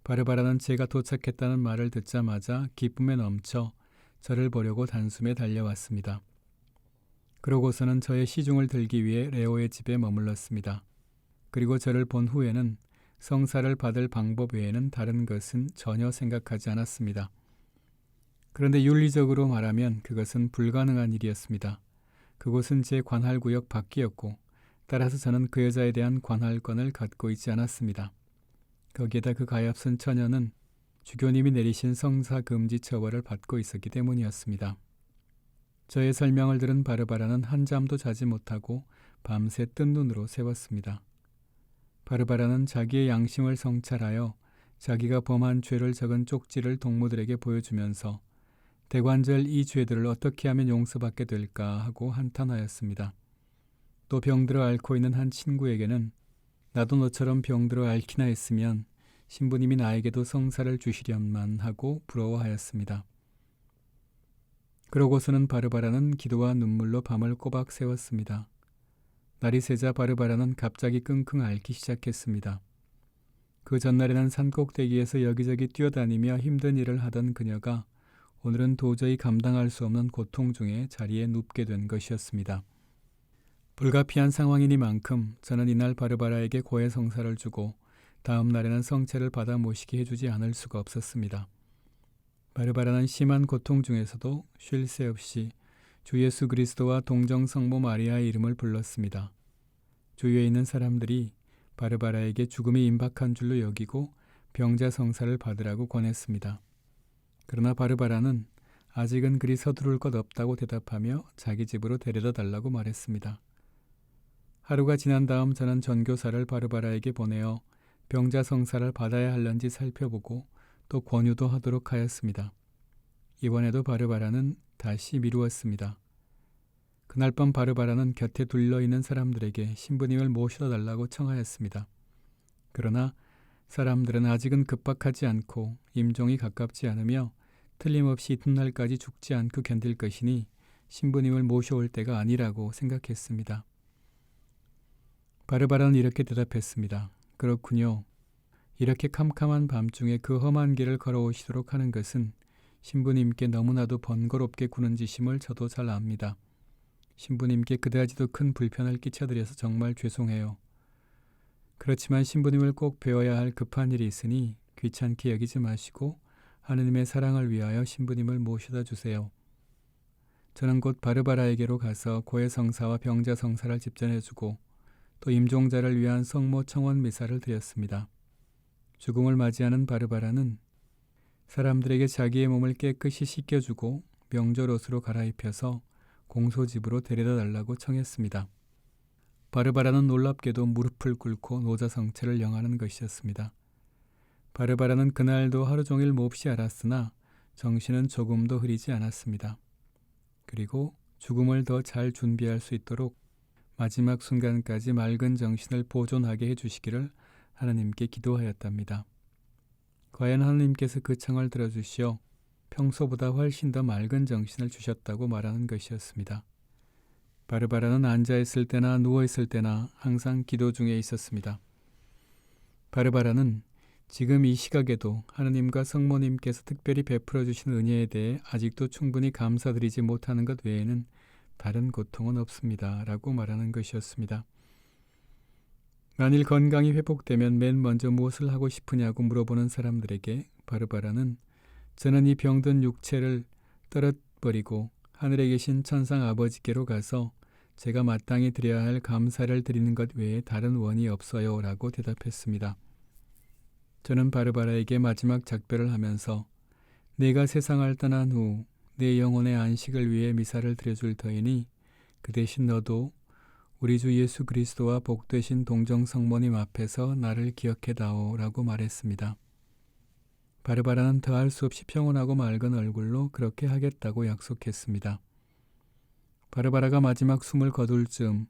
바르바라는 제가 도착했다는 말을 듣자마자 기쁨에 넘쳐 저를 보려고 단숨에 달려왔습니다. 그러고서는 저의 시중을 들기 위해 레오의 집에 머물렀습니다. 그리고 저를 본 후에는 성사를 받을 방법 외에는 다른 것은 전혀 생각하지 않았습니다. 그런데 윤리적으로 말하면 그것은 불가능한 일이었습니다. 그곳은 제 관할구역 밖이었고 따라서 저는 그 여자에 대한 관할권을 갖고 있지 않았습니다. 거기에다 그 가엾은 처녀는 주교님이 내리신 성사금지 처벌을 받고 있었기 때문이었습니다. 저의 설명을 들은 바르바라는 한잠도 자지 못하고 밤새 뜬 눈으로 세웠습니다. 바르바라는 자기의 양심을 성찰하여 자기가 범한 죄를 적은 쪽지를 동무들에게 보여주면서 대관절 이 죄들을 어떻게 하면 용서받게 될까 하고 한탄하였습니다. 또 병들어 앓고 있는 한 친구에게는 나도 너처럼 병들어 앓기나 했으면 신부님이 나에게도 성사를 주시련만 하고 부러워하였습니다. 그러고서는 바르바라는 기도와 눈물로 밤을 꼬박 새웠습니다. 날이 새자 바르바라는 갑자기 끙끙 앓기 시작했습니다. 그 전날에는 산꼭대기에서 여기저기 뛰어다니며 힘든 일을 하던 그녀가 오늘은 도저히 감당할 수 없는 고통 중에 자리에 눕게 된 것이었습니다. 불가피한 상황이니만큼 저는 이날 바르바라에게 고해 성사를 주고 다음 날에는 성체를 받아 모시게 해주지 않을 수가 없었습니다. 바르바라는 심한 고통 중에서도 쉴 새 없이 주 예수 그리스도와 동정 성모 마리아의 이름을 불렀습니다. 주위에 있는 사람들이 바르바라에게 죽음이 임박한 줄로 여기고 병자 성사를 받으라고 권했습니다. 그러나 바르바라는 아직은 그리 서두를 것 없다고 대답하며 자기 집으로 데려다 달라고 말했습니다. 하루가 지난 다음 저는 전교사를 바르바라에게 보내어 병자 성사를 받아야 할런지 살펴보고 또 권유도 하도록 하였습니다. 이번에도 바르바라는 다시 미루었습니다. 그날 밤 바르바라는 곁에 둘러있는 사람들에게 신부님을 모셔다 달라고 청하였습니다. 그러나 사람들은 아직은 급박하지 않고 임종이 가깝지 않으며 틀림없이 이튿날까지 죽지 않고 견딜 것이니 신부님을 모셔올 때가 아니라고 생각했습니다. 바르바라는 이렇게 대답했습니다. 그렇군요. 이렇게 캄캄한 밤중에 그 험한 길을 걸어오시도록 하는 것은 신부님께 너무나도 번거롭게 구는 짓임을 저도 잘 압니다. 신부님께 그다지도 큰 불편을 끼쳐드려서 정말 죄송해요. 그렇지만 신부님을 꼭 배워야 할 급한 일이 있으니 귀찮게 여기지 마시고 하느님의 사랑을 위하여 신부님을 모셔다 주세요. 저는 곧 바르바라에게로 가서 고해 성사와 병자 성사를 집전해주고 또 임종자를 위한 성모 청원 미사를 드렸습니다. 죽음을 맞이하는 바르바라는 사람들에게 자기의 몸을 깨끗이 씻겨주고 명절 옷으로 갈아입혀서 공소집으로 데려다 달라고 청했습니다. 바르바라는 놀랍게도 무릎을 꿇고 노자성체를 영하는 것이었습니다. 바르바라는 그날도 하루 종일 몹시 앓았으나 정신은 조금도 흐리지 않았습니다. 그리고 죽음을 더 잘 준비할 수 있도록 마지막 순간까지 맑은 정신을 보존하게 해주시기를 하나님께 기도하였답니다. 과연 하나님께서 그 청을 들어주시어 평소보다 훨씬 더 맑은 정신을 주셨다고 말하는 것이었습니다. 바르바라는 앉아있을 때나 누워있을 때나 항상 기도 중에 있었습니다. 바르바라는 지금 이 시각에도 하느님과 성모님께서 특별히 베풀어 주신 은혜에 대해 아직도 충분히 감사드리지 못하는 것 외에는 다른 고통은 없습니다. 라고 말하는 것이었습니다. 만일 건강이 회복되면 맨 먼저 무엇을 하고 싶으냐고 물어보는 사람들에게 바르바라는 저는 이 병든 육체를 떨어버리고 하늘에 계신 천상 아버지께로 가서 제가 마땅히 드려야 할 감사를 드리는 것 외에 다른 원이 없어요 라고 대답했습니다. 저는 바르바라에게 마지막 작별을 하면서 내가 세상을 떠난 후 내 영혼의 안식을 위해 미사를 드려줄 터이니 그 대신 너도 우리 주 예수 그리스도와 복되신 동정성모님 앞에서 나를 기억해다오 라고 말했습니다. 바르바라는 더할 수 없이 평온하고 맑은 얼굴로 그렇게 하겠다고 약속했습니다. 바르바라가 마지막 숨을 거둘 즈음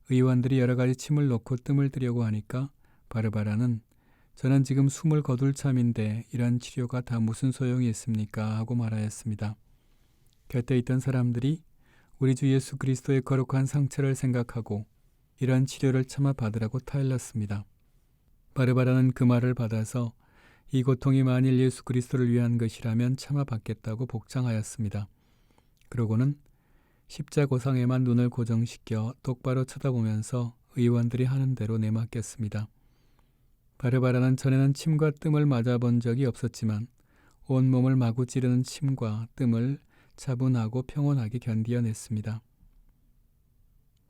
의원들이 여러 가지 침을 놓고 뜸을 들려고 하니까 바르바라는 저는 지금 숨을 거둘 참인데 이런 치료가 다 무슨 소용이 있습니까? 하고 말하였습니다. 곁에 있던 사람들이 우리 주 예수 그리스도의 거룩한 상처를 생각하고 이런 치료를 참아 받으라고 타일렀습니다. 바르바라는 그 말을 받아서 이 고통이 만일 예수 그리스도를 위한 것이라면 참아 받겠다고 복장하였습니다. 그러고는 십자고상에만 눈을 고정시켜 똑바로 쳐다보면서 의원들이 하는 대로 내맡겼습니다. 바르바라는 전에는 침과 뜸을 맞아본 적이 없었지만 온몸을 마구 찌르는 침과 뜸을 차분하고 평온하게 견디어냈습니다.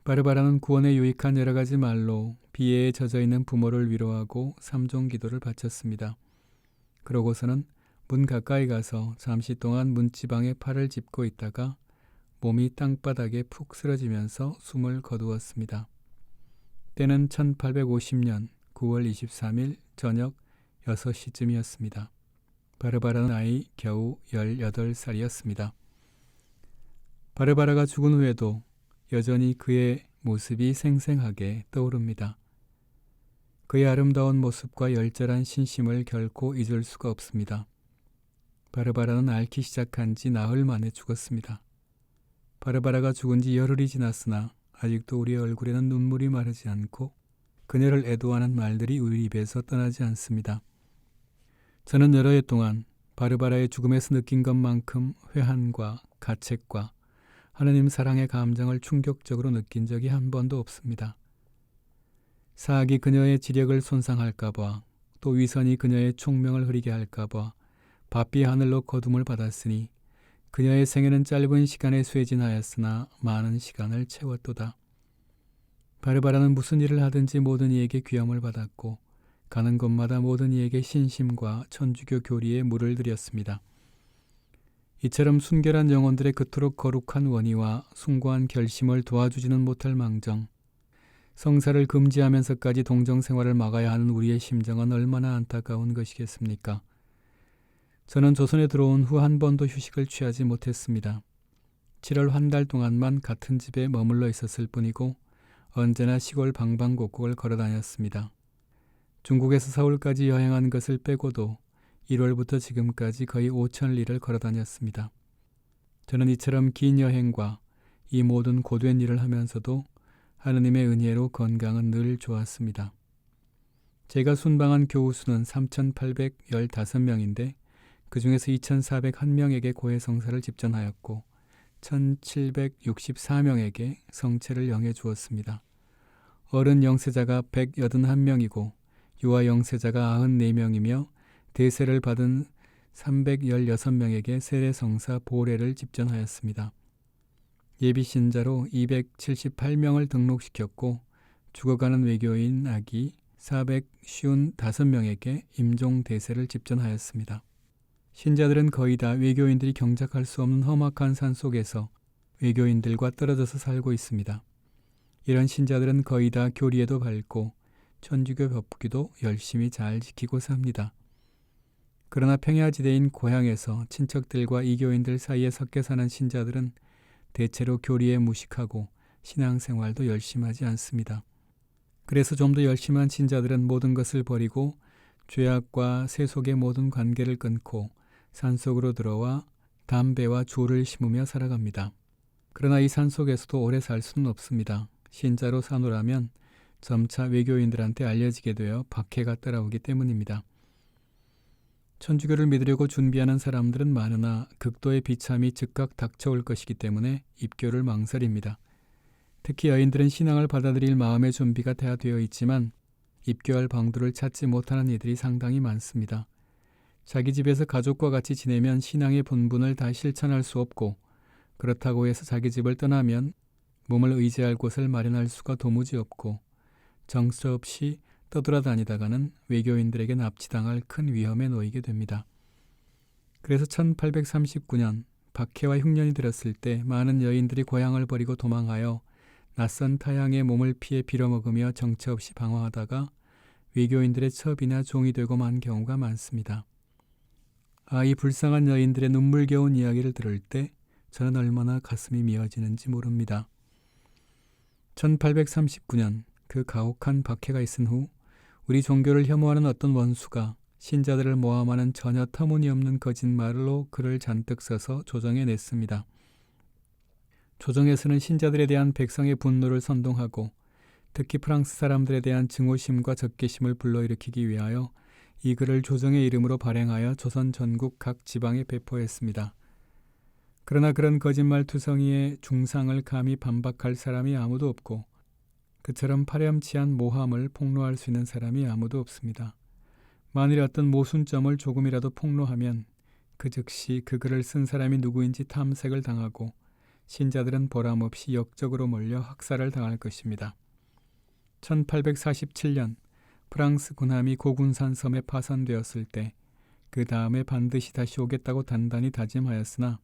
바르바라는 구원에 유익한 여러 가지 말로 비애에 젖어있는 부모를 위로하고 삼종 기도를 바쳤습니다. 그러고서는 문 가까이 가서 잠시 동안 문지방에 팔을 짚고 있다가 몸이 땅바닥에 푹 쓰러지면서 숨을 거두었습니다. 때는 1850년 9월 23일 저녁 6시쯤이었습니다. 바르바라는 나이 겨우 18살이었습니다. 바르바라가 죽은 후에도 여전히 그의 모습이 생생하게 떠오릅니다. 그의 아름다운 모습과 열절한 신심을 결코 잊을 수가 없습니다. 바르바라는 앓기 시작한 지 나흘 만에 죽었습니다. 바르바라가 죽은 지 열흘이 지났으나 아직도 우리의 얼굴에는 눈물이 마르지 않고 그녀를 애도하는 말들이 우리 입에서 떠나지 않습니다. 저는 여러 해 동안 바르바라의 죽음에서 느낀 것만큼 회한과 가책과 하느님 사랑의 감정을 충격적으로 느낀 적이 한 번도 없습니다. 사악이 그녀의 지력을 손상할까봐 또 위선이 그녀의 총명을 흐리게 할까봐 바삐 하늘로 거둠을 받았으니 그녀의 생애는 짧은 시간에 쇠진하였으나 많은 시간을 채웠도다. 바르바라는 무슨 일을 하든지 모든 이에게 귀함을 받았고 가는 곳마다 모든 이에게 신심과 천주교 교리에 물을 들였습니다. 이처럼 순결한 영혼들의 그토록 거룩한 원의와 숭고한 결심을 도와주지는 못할 망정 성사를 금지하면서까지 동정생활을 막아야 하는 우리의 심정은 얼마나 안타까운 것이겠습니까? 저는 조선에 들어온 후 한 번도 휴식을 취하지 못했습니다. 7월 한 달 동안만 같은 집에 머물러 있었을 뿐이고 언제나 시골 방방곡곡을 걸어다녔습니다. 중국에서 서울까지 여행한 것을 빼고도 1월부터 지금까지 거의 5,000리를 걸어다녔습니다. 저는 이처럼 긴 여행과 이 모든 고된 일을 하면서도 하느님의 은혜로 건강은 늘 좋았습니다. 제가 순방한 교우 수는 3,815명인데 그 중에서 2,401명에게 고해성사를 집전하였고 1,764명에게 성체를 영해 주었습니다. 어른 영세자가 181명이고 유아 영세자가 94명이며 대세를 받은 316명에게 세례성사 보례를 집전하였습니다. 예비신자로 278명을 등록시켰고 죽어가는 외교인 아기 455명에게 임종대세를 집전하였습니다. 신자들은 거의 다 외교인들이 경작할 수 없는 험악한 산 속에서 외교인들과 떨어져서 살고 있습니다. 이런 신자들은 거의 다 교리에도 밝고 천주교 법규도 열심히 잘 지키고 삽니다. 그러나 평야지대인 고향에서 친척들과 이교인들 사이에 섞여 사는 신자들은 대체로 교리에 무식하고 신앙생활도 열심히 하지 않습니다. 그래서 좀 더 열심한 신자들은 모든 것을 버리고 죄악과 세속의 모든 관계를 끊고 산속으로 들어와 담배와 조를 심으며 살아갑니다. 그러나 이 산속에서도 오래 살 수는 없습니다. 신자로 사노라면 점차 외교인들한테 알려지게 되어 박해가 따라오기 때문입니다. 천주교를 믿으려고 준비하는 사람들은 많으나 극도의 비참이 즉각 닥쳐올 것이기 때문에 입교를 망설입니다. 특히 여인들은 신앙을 받아들일 마음의 준비가 다 되어 있지만 입교할 방도를 찾지 못하는 이들이 상당히 많습니다. 자기 집에서 가족과 같이 지내면 신앙의 본분을 다 실천할 수 없고 그렇다고 해서 자기 집을 떠나면 몸을 의지할 곳을 마련할 수가 도무지 없고 정처 없이 떠돌아다니다가는 외교인들에게 납치당할 큰 위험에 놓이게 됩니다. 그래서 1839년 박해와 흉년이 들었을 때 많은 여인들이 고향을 버리고 도망하여 낯선 타향의 몸을 피해 빌어먹으며 정처 없이 방황하다가 외교인들의 첩이나 종이 되고 만 경우가 많습니다. 이 불쌍한 여인들의 눈물겨운 이야기를 들을 때 저는 얼마나 가슴이 미어지는지 모릅니다. 1839년 그 가혹한 박해가 있은 후 우리 종교를 혐오하는 어떤 원수가 신자들을 모함하는 전혀 터무니없는 거짓말로 글을 잔뜩 써서 조정해 냈습니다. 조정에서는 신자들에 대한 백성의 분노를 선동하고 특히 프랑스 사람들에 대한 증오심과 적개심을 불러일으키기 위하여 이 글을 조정의 이름으로 발행하여 조선 전국 각 지방에 배포했습니다. 그러나 그런 거짓말투성이의 중상을 감히 반박할 사람이 아무도 없고 그처럼 파렴치한 모함을 폭로할 수 있는 사람이 아무도 없습니다. 만일 어떤 모순점을 조금이라도 폭로하면 그 즉시 그 글을 쓴 사람이 누구인지 탐색을 당하고 신자들은 보람없이 역적으로 몰려 학살을 당할 것입니다. 1847년 프랑스 군함이 고군산 섬에 파선되었을 때 그 다음에 반드시 다시 오겠다고 단단히 다짐하였으나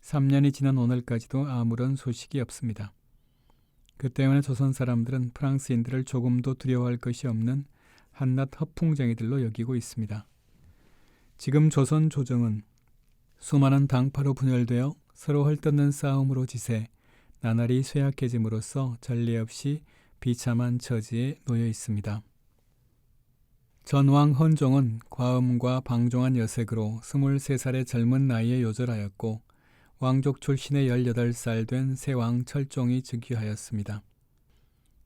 3년이 지난 오늘까지도 아무런 소식이 없습니다. 그 때문에 조선 사람들은 프랑스인들을 조금도 두려워할 것이 없는 한낱 허풍쟁이들로 여기고 있습니다. 지금 조선 조정은 수많은 당파로 분열되어 서로 헐뜯는 싸움으로 지세, 나날이 쇠약해짐으로써 전례 없이 비참한 처지에 놓여 있습니다. 전왕 헌종은 과음과 방종한 여색으로 23살의 젊은 나이에 요절하였고 왕족 출신의 18살 된 세왕 철종이 즉위하였습니다.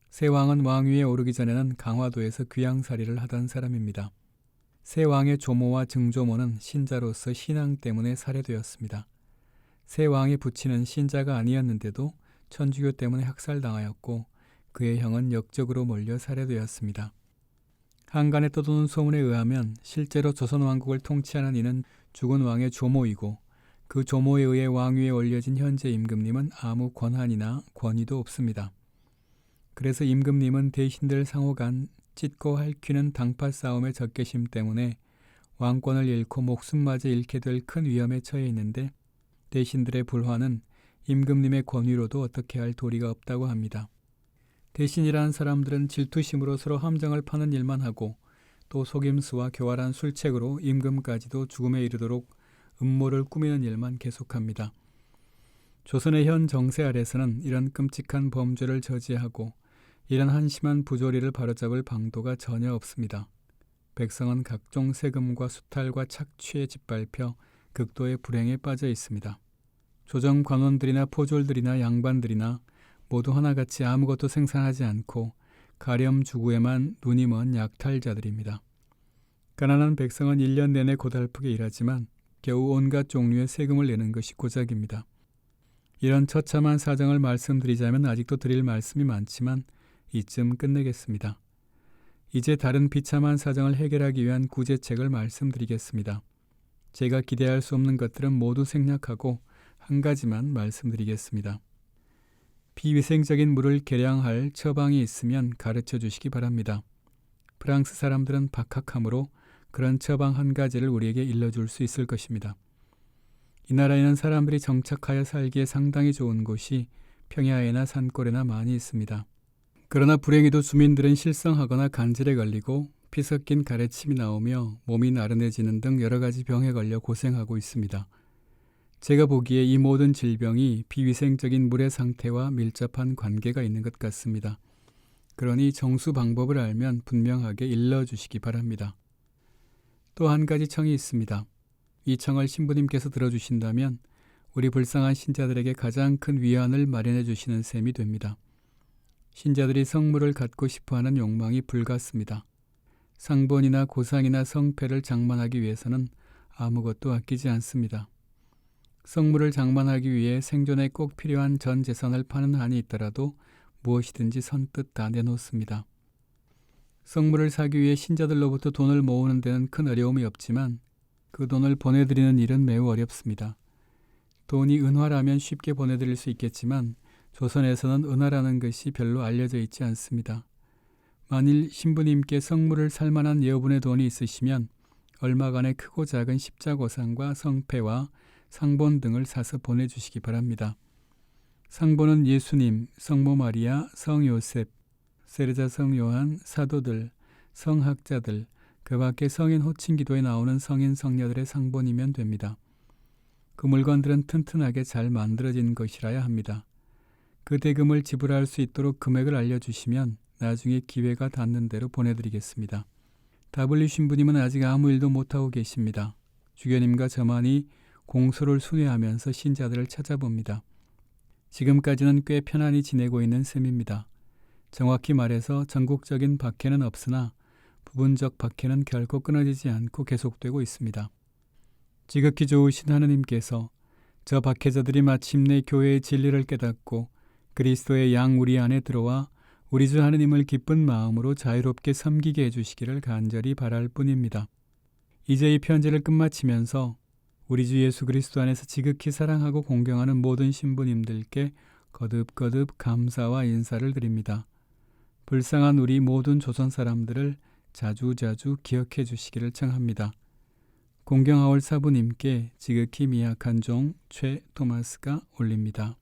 세왕은 왕위에 오르기 전에는 강화도에서 귀양살이를 하던 사람입니다. 세왕의 조모와 증조모는 신자로서 신앙 때문에 살해되었습니다. 세왕의 부친은 신자가 아니었는데도 천주교 때문에 학살당하였고 그의 형은 역적으로 몰려 살해되었습니다. 한간에 떠도는 소문에 의하면 실제로 조선 왕국을 통치하는 이는 죽은 왕의 조모이고 그 조모에 의해 왕위에 올려진 현재 임금님은 아무 권한이나 권위도 없습니다. 그래서 임금님은 대신들 상호 간 찢고 핥히는 당파 싸움의 적개심 때문에 왕권을 잃고 목숨마저 잃게 될 큰 위험에 처해 있는데 대신들의 불화는 임금님의 권위로도 어떻게 할 도리가 없다고 합니다. 대신이라는 사람들은 질투심으로 서로 함정을 파는 일만 하고 또 속임수와 교활한 술책으로 임금까지도 죽음에 이르도록 음모를 꾸미는 일만 계속합니다. 조선의 현 정세 아래서는 이런 끔찍한 범죄를 저지하고 이런 한심한 부조리를 바로잡을 방도가 전혀 없습니다. 백성은 각종 세금과 수탈과 착취에 짓밟혀 극도의 불행에 빠져 있습니다. 조정 관원들이나 포졸들이나 양반들이나 모두 하나같이 아무것도 생산하지 않고 가렴 주구에만 눈이 먼 약탈자들입니다. 가난한 백성은 1년 내내 고달프게 일하지만 겨우 온갖 종류의 세금을 내는 것이 고작입니다. 이런 처참한 사정을 말씀드리자면 아직도 드릴 말씀이 많지만 이쯤 끝내겠습니다. 이제 다른 비참한 사정을 해결하기 위한 구제책을 말씀드리겠습니다. 제가 기대할 수 없는 것들은 모두 생략하고 한 가지만 말씀드리겠습니다. 비위생적인 물을 계량할 처방이 있으면 가르쳐 주시기 바랍니다. 프랑스 사람들은 박학함으로 그런 처방 한 가지를 우리에게 일러줄 수 있을 것입니다. 이 나라에는 사람들이 정착하여 살기에 상당히 좋은 곳이 평야에나 산골에나 많이 있습니다. 그러나 불행히도 주민들은 실성하거나 간질에 걸리고 피 섞인 가래침이 나오며 몸이 나른해지는 등 여러 가지 병에 걸려 고생하고 있습니다. 제가 보기에 이 모든 질병이 비위생적인 물의 상태와 밀접한 관계가 있는 것 같습니다. 그러니 정수 방법을 알면 분명하게 일러주시기 바랍니다. 또 한 가지 청이 있습니다. 이 청을 신부님께서 들어주신다면 우리 불쌍한 신자들에게 가장 큰 위안을 마련해 주시는 셈이 됩니다. 신자들이 성물을 갖고 싶어하는 욕망이 불같습니다. 상본이나 고상이나 성패를 장만하기 위해서는 아무것도 아끼지 않습니다. 성물을 장만하기 위해 생존에 꼭 필요한 전 재산을 파는 한이 있더라도 무엇이든지 선뜻 다 내놓습니다. 성물을 사기 위해 신자들로부터 돈을 모으는 데는 큰 어려움이 없지만 그 돈을 보내드리는 일은 매우 어렵습니다. 돈이 은화라면 쉽게 보내드릴 수 있겠지만 조선에서는 은화라는 것이 별로 알려져 있지 않습니다. 만일 신부님께 성물을 살 만한 여분의 돈이 있으시면 얼마간의 크고 작은 십자고상과 성패와 상본 등을 사서 보내주시기 바랍니다. 상본은 예수님, 성모 마리아, 성 요셉, 세르자 성 요한, 사도들, 성학자들, 그 밖에 성인 호칭 기도에 나오는 성인 성녀들의 상본이면 됩니다. 그 물건들은 튼튼하게 잘 만들어진 것이라야 합니다. 그 대금을 지불할 수 있도록 금액을 알려주시면 나중에 기회가 닿는 대로 보내드리겠습니다. W 신부님은 아직 아무 일도 못하고 계십니다. 주교님과 저만이 공소를 순회하면서 신자들을 찾아봅니다. 지금까지는 꽤 편안히 지내고 있는 셈입니다. 정확히 말해서 전국적인 박해는 없으나 부분적 박해는 결코 끊어지지 않고 계속되고 있습니다. 지극히 좋으신 하느님께서 저 박해자들이 마침내 교회의 진리를 깨닫고 그리스도의 양 우리 안에 들어와 우리 주 하느님을 기쁜 마음으로 자유롭게 섬기게 해주시기를 간절히 바랄 뿐입니다. 이제 이 편지를 끝마치면서 우리 주 예수 그리스도 안에서 지극히 사랑하고 공경하는 모든 신부님들께 거듭거듭 감사와 인사를 드립니다. 불쌍한 우리 모든 조선 사람들을 자주자주 기억해 주시기를 청합니다. 공경하올 사부님께 지극히 미약한 종 최 토마스가 올립니다.